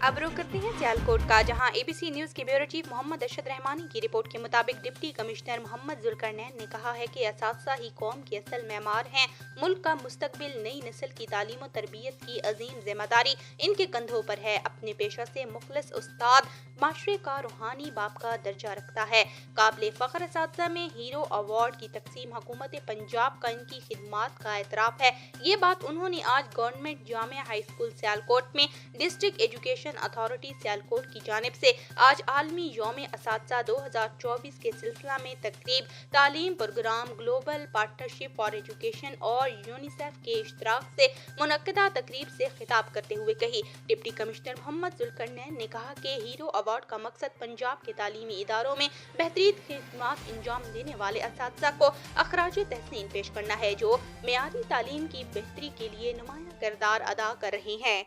अब रुक करते हैं सियालकोट का, जहां एबीसी न्यूज के ब्यूरो चीफ मोहम्मद अरशद रहमानी की रिपोर्ट के मुताबिक डिप्टी कमिश्नर मोहम्मद जुल्करनैन ने कहा है कि असातिज़ा ही कौम के असल मेमार हैं। मुल्क का मुस्तकबिल नई नस्ल की तालीम और तरबियत की अजीम जिम्मेदारी इनके कंधों पर है। अपने पेशा से मुखलिस उस्ताद माशरे का रूहानी बाप का दर्जा रखता है। काबिल फ़ख्र असातिज़ा में हीरो अवार्ड की तकसीम हुकूमत पंजाब का इनकी खिदमात का एतराफ़ है। ये बात उन्होंने आज government Jamia high school Sialkot में डिस्ट्रिक्ट एजुकेशन अथॉरिटी सियालकोट की जानिब से आज आलमी यौम असातिज़ा 2024 के सिलसिला में तकरीब, तालीम programme, global partnership for education और यूनिसेफ के इश्तराक से मुनक्किदा तकरीब से खिताब करते हुए कही। डिप्टी कमिश्नर मोहम्मद जुल्करनैन ने कहा कि हीरो अवार्ड का मकसद पंजाब के तालीमी इदारों में बेहतरीन खिदमत अंजाम देने वाले असातिज़ा को अखराज तहसीन पेश करना है, जो मेयारी तालीम की बेहतरी के लिए नुमाया किरदार अदा कर रहे हैं।